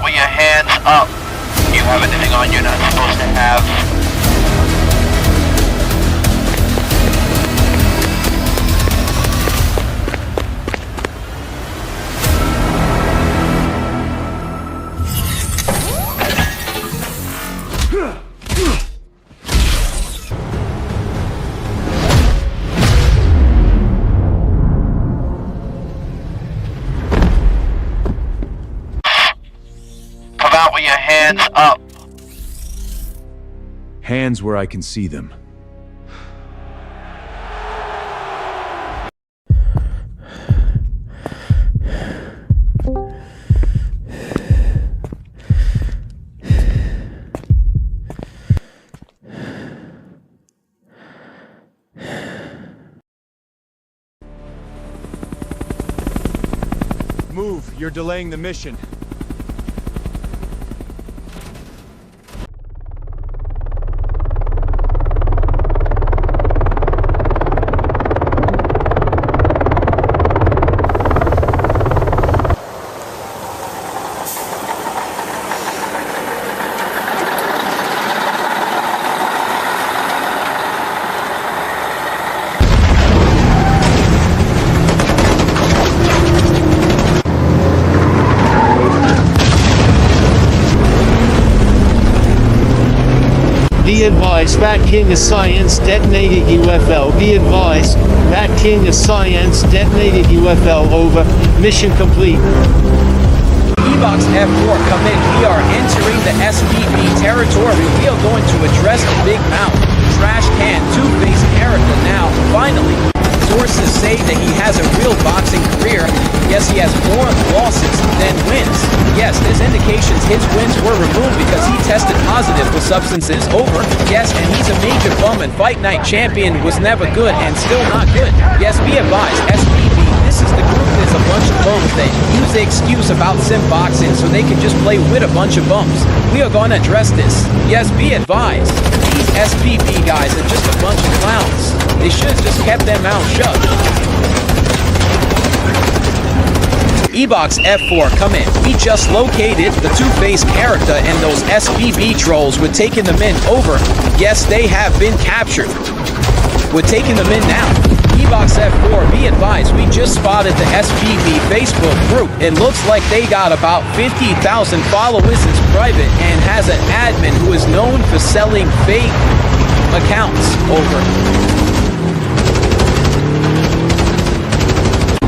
With your hands up. You have anything on you're not supposed to have. With your hands up. Hands where I can see them. Move, you're delaying the mission. Be advised, Bat King of Science detonated UFO. Be advised, Bat King of Science detonated UFO. Over. Mission complete. EBOX F4, come in. We are entering the SPB territory. We are going to address the big mouth, trash can, two-faced character now. Finally, sources say that he has a real boxing career. Yes, he has more losses than wins. Yes, there's indications his wins were removed because he tested positive for substances. Over. Yes, and he's a major bum and Fight Night champion was never good and still not good. Yes, be advised, SPB, this is the group that's a bunch of bums that use the excuse about sim boxing so they can just play with a bunch of bums. We are going to address this. Yes, be advised. These SPB guys are just a bunch of clowns. They should have just kept their mouth shut. EBOX F4, come in. We just located the two-faced character and those SPB trolls. We're taking them in. Over. Yes, they have been captured. We're taking them in now. EBOX F4, be advised, we just spotted the SPB Facebook group. It looks like they got about 50,000 followers. It's private and has an admin who is known for selling fake accounts. Over.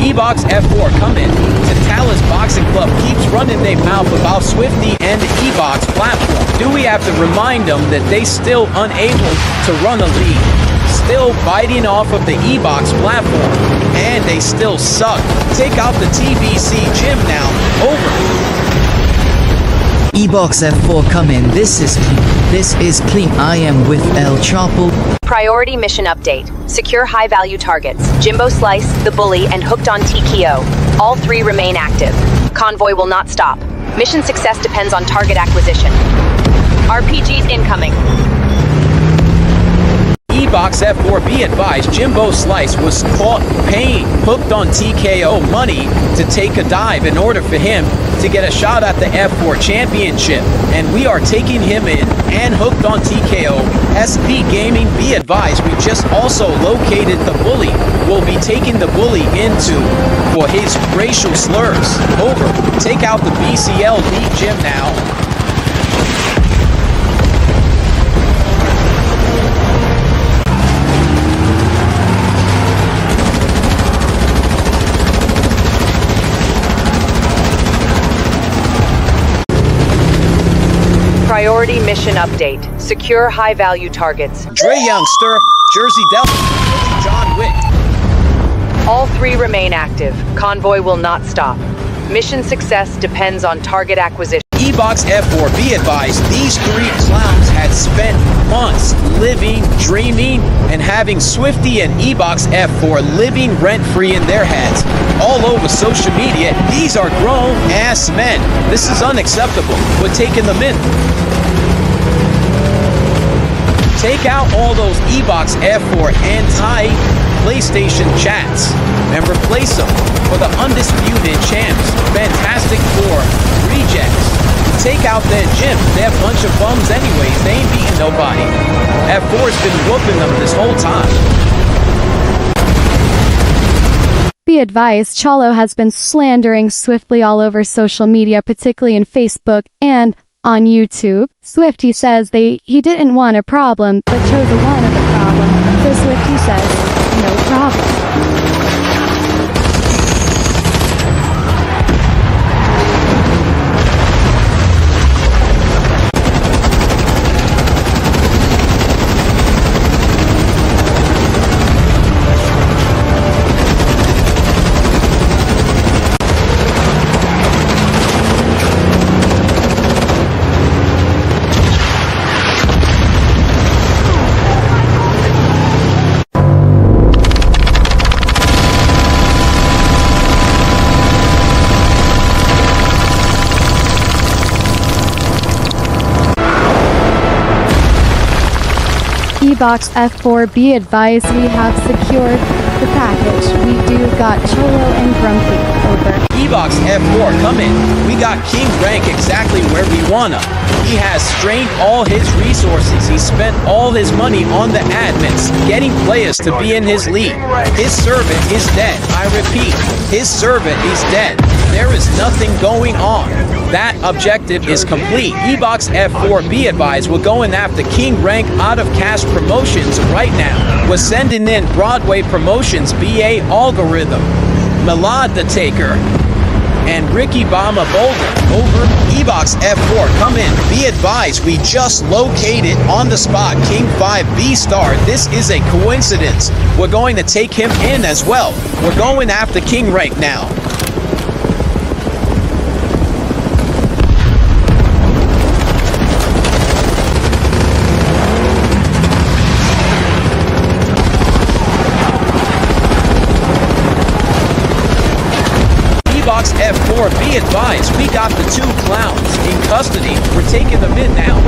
EBOX F4, come in. Tatalis Boxing Club keeps running their mouth about Swifty and the EBOX platform. Do we have to remind them that they still unable to run a league? Still biting off of the EBOX platform, and they still suck. Take out the TBC gym now. Over. EBOX F4, come in. This is This is Clean. I am with El Chapo. Priority mission update. Secure high-value targets. Jimbo Slice, The Bully, and Hooked on TKO. All 3 remain active. Convoy will not stop. Mission success depends on target acquisition. RPGs incoming. EBOX F4, be advised, Jimbo Slice was caught paying Hooked on TKO money to take a dive in order for him to get a shot at the F4 championship. And we are taking him in and Hooked on TKO. SP Gaming, be advised, we just also located the Bully. We'll be taking the Bully into for his racial slurs. Over. Take out the BCL lead Jim now. Priority mission update. Secure high-value targets. Dre Youngster, Jersey Devil, John Wick. All 3 remain active. Convoy will not stop. Mission success depends on target acquisition. EBOX F4, be advised, these 3 clowns had spent months living, dreaming, and having Swifty and EBOX F4 living rent-free in their heads. All over social media, these are grown-ass men. This is unacceptable. We're taking them in. Take out all those EBOX F4 anti-PlayStation chats and replace them for the undisputed champs, Fantastic Four rejects. Take out their gym. They're a bunch of bums anyways. They ain't beating nobody. F4's been whooping them this whole time. Be advised, Cholo has been slandering Swiftly all over social media, particularly in Facebook and on YouTube. Swifty says he didn't want a problem, but chose a one of the problem. So Swifty says, no problem. EBOX F4, be advised, we have secured the package. We do got Cholo and Grumpy. Over. EBOX F4, come in. We got King Rank exactly where we wanna. He has strained all his resources. He spent all his money on the admins, getting players to be in his league. His servant is dead. I repeat, his servant is dead. There is nothing going on. That objective is complete. EBOX F4, be advised, we're going after King Rank out of cash promotions right now. We're sending in Broadway promotions, BA Algorithm, Milad the Taker, and Ricky Bama Boulder. Over. EBOX F4, come in. Be advised, we just located on the spot King 5 B-Star. This is a coincidence. We're going to take him in as well. We're going after King Rank now. EBOX F4, be advised, we got the 2 clowns in custody. We're taking them in now.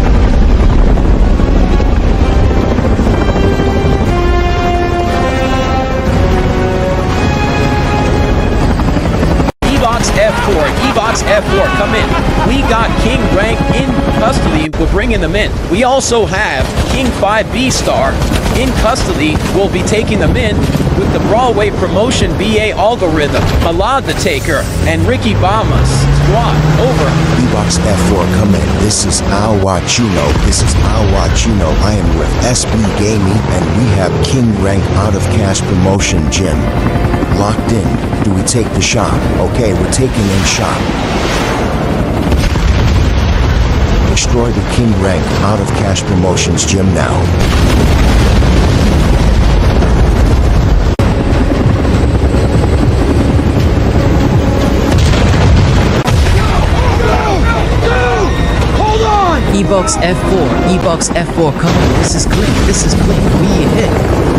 EBOX F4, come in. We got King Rank in custody. We're bringing them in. We also have King 5 B-Star in custody. We'll be taking them in with the Broadway promotion BA Algorithm, Milad the Taker, and Ricky Bama's squad. Over. EBOX F4, come in. This is Al Wachino. I am with SB Gaming, and we have King Rank out of cash promotion gym. Locked in. Do we take the shop? Okay, we're taking in shop. Destroy the King Rank out of cash promotions gym now. EBOX F4, EBOX F4 coming. This is clean, this is clean.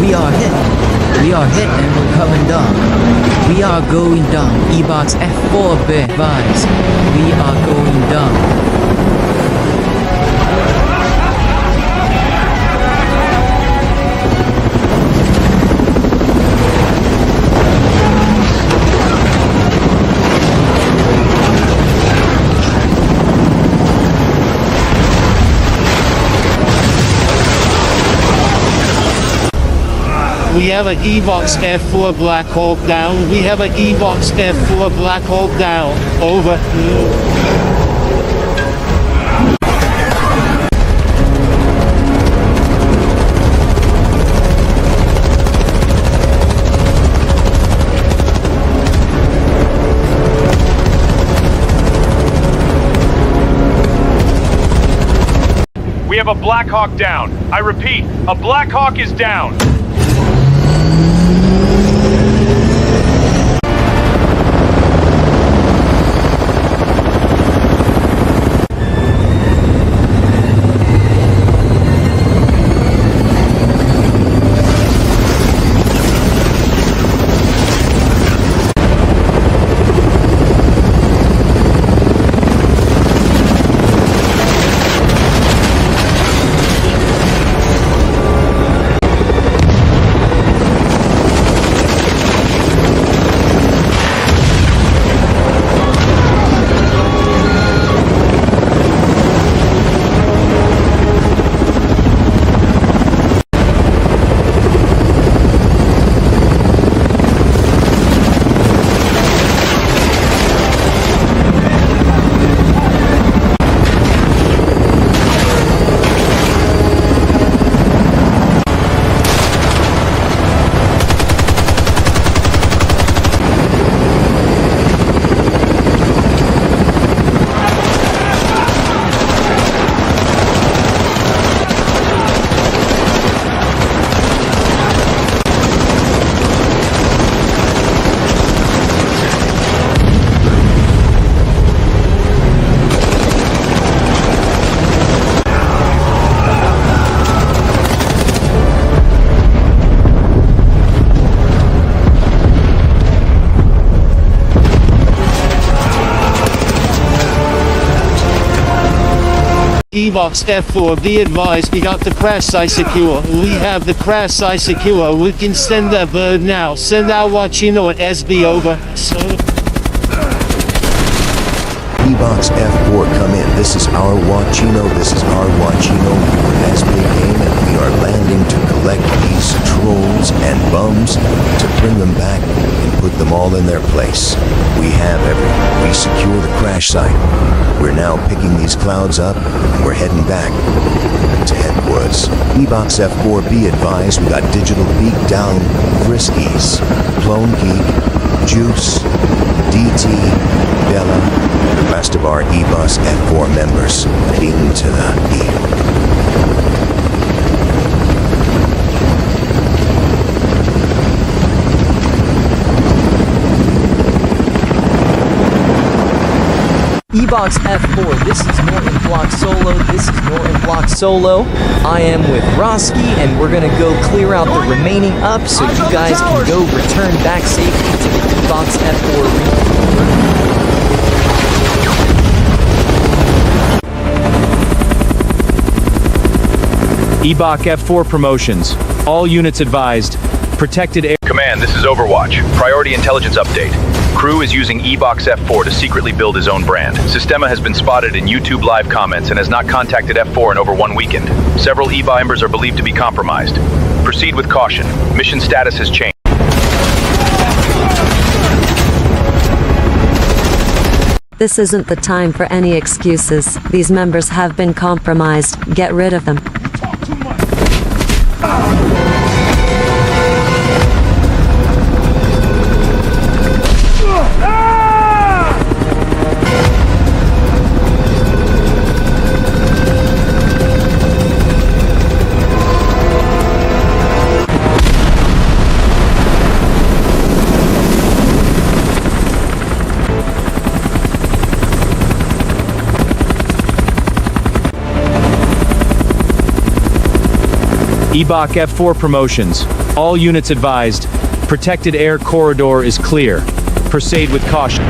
We are hit and we're coming down. We are going down. EBOX F4 be advised. We are going down. We have an EBOX F4 Black Hawk down. We have an EBOX F4 Black Hawk down. Over. We have a Black Hawk down. I repeat, a Black Hawk is down. EBOX F4, be advised, we got the crash site secure. We have the crash site secure. We can send that bird now. Send our Wachino at SB over. So. EBOX F4 come in. This is our Wachino. This is our Wachino. SB game, and we are landing to collect these trolls and bums to bring them back and put them all in their place. We have everything. We secure the crash site. We're now picking these clouds up. We're heading back to headquarters. EBOX F4, be advised, we got Digital Beak down, Friskies, Clone Geek, Juice, DT, Bella, and the rest of our EBOX F4 members heading to the E. EBOX F4, this is Norton Block Solo, this is Norton Block Solo. I am with Roski, and we're gonna go clear out the remaining up so you guys can go return back safely to the EBOX F4 EBOX F4 promotions. All units advised. Protected air. Command, this is Overwatch. Priority intelligence update. Crew is using EBOX F4 to secretly build his own brand. Sistema has been spotted in YouTube live comments and has not contacted F4 in over 1 weekend. Several EBA members are believed to be compromised. Proceed with caution. Mission status has changed. This isn't the time for any excuses. These members have been compromised. Get rid of them. EBOX F4 promotions. All units advised. Protected air corridor is clear. Proceed with caution.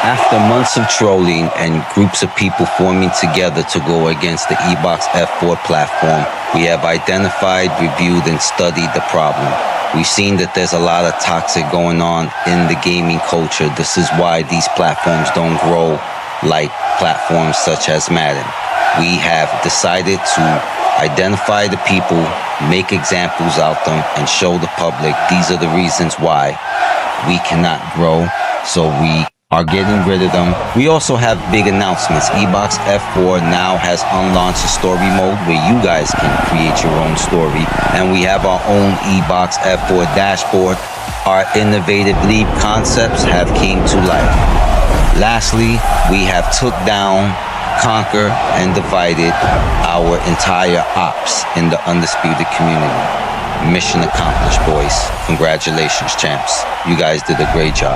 After months of trolling and groups of people forming together to go against the EBOX F4 platform, we have identified, reviewed, and studied the problem. We've seen that there's a lot of toxic going on in the gaming culture. This is why these platforms don't grow like platforms such as Madden. We have decided to identify the people, make examples out them, and show the public these are the reasons why we cannot grow. So we are getting rid of them. We also have big announcements. EBOX F4 now has unlaunched a story mode where you guys can create your own story. And we have our own EBOX F4 dashboard. Our innovative leap concepts have came to life. Lastly, we have took down, conquered, and divided our entire ops in the Undisputed community. Mission accomplished, boys. Congratulations, champs. You guys did a great job.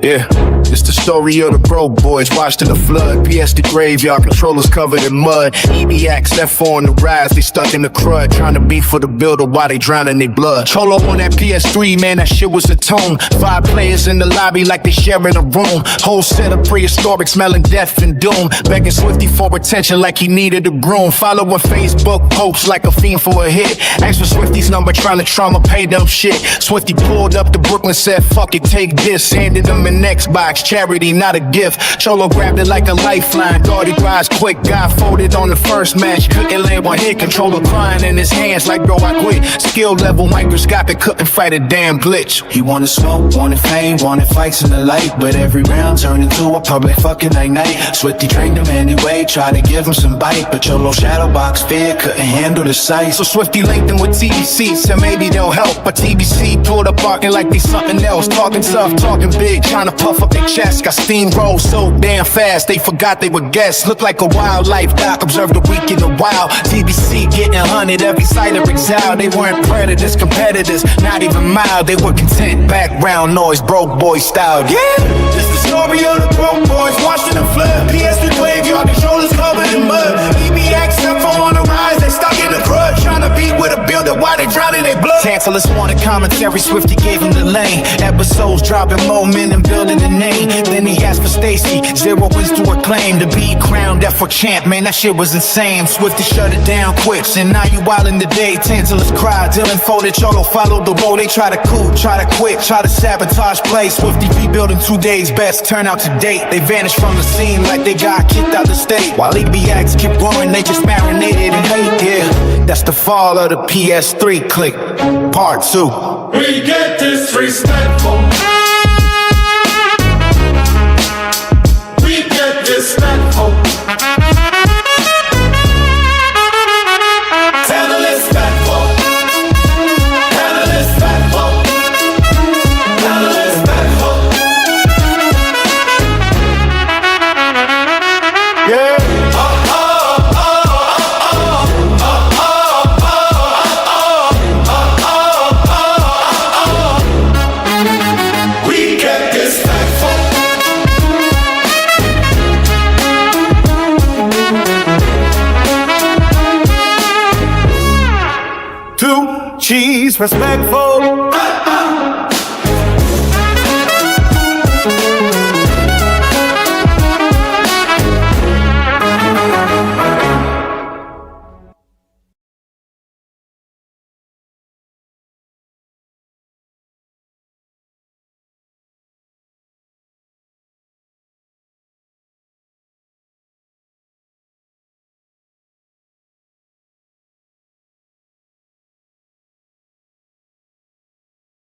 Yeah, it's the story of the broke boys washed in the flood. PS the graveyard, controllers covered in mud. EBOX F4 on the rise, they stuck in the crud. Trying to beat for the builder while they drowning their blood. Cholo on that PS3, man, that shit was a tone. 5 players in the lobby like they sharing a room. Whole set of prehistoric smelling death and doom. Begging Swifty for attention like he needed a groom. Following Facebook posts like a fiend for a hit. Asked for Swifty's number, trying to trauma pay them shit. Swifty pulled up to Brooklyn, said fuck it, take this. Handed him an Xbox, charity, not a gift. Cholo grabbed it like a lifeline. Thought he rise quick, got folded on the first match. Couldn't land one hit, controller crying in his hands like bro I quit. Skill level microscopic, couldn't fight a damn glitch. He wanted smoke, wanted fame, wanted fights in the light. But every round turned into a public fucking night. Swifty trained him anyway, tried to give him some bite. But Cholo shadow box fear couldn't handle the sight. So Swifty linked him with TBC, said maybe they'll help. But TBC pulled up barking like they something else. Talking tough, talking big, trying to puff up their chest. Got steamrolled so damn fast, they forgot they were guests. Looked like a wildlife doc, observed a week in the wild. TBC getting hunted, every side of exile. They weren't predators, competitors, not even mild. They were content, background noise, broke boy style. Yeah, this the story of the broke boys, washed in the flood. PS3 graveyard, controllers covered in mud. EBOX F4 on the rise, they stuck in the crud. Trying to beat with a builder while they drowning their blood. Tantalus wanted commentary, Swifty gave him the lane. Episodes dropping moment and building the name. Then he asked for Stacy, 0 wins to her claim. To be crowned F4 champ, man, that shit was insane. Swifty shut it down quick, and now you wild in the day. Tantalus cried, Dylan folded, Cholo followed the road. They try to coup, try to quit, try to sabotage play. Swifty rebuilt in 2 days, best turnout to date. They vanished from the scene like they got kicked out the state. While EBOX kept growing, they just marinated in hate. Yeah, that's the fall of the PS3 click, part 2. We get disrespectful. We get disrespectful. Cheese, respectful.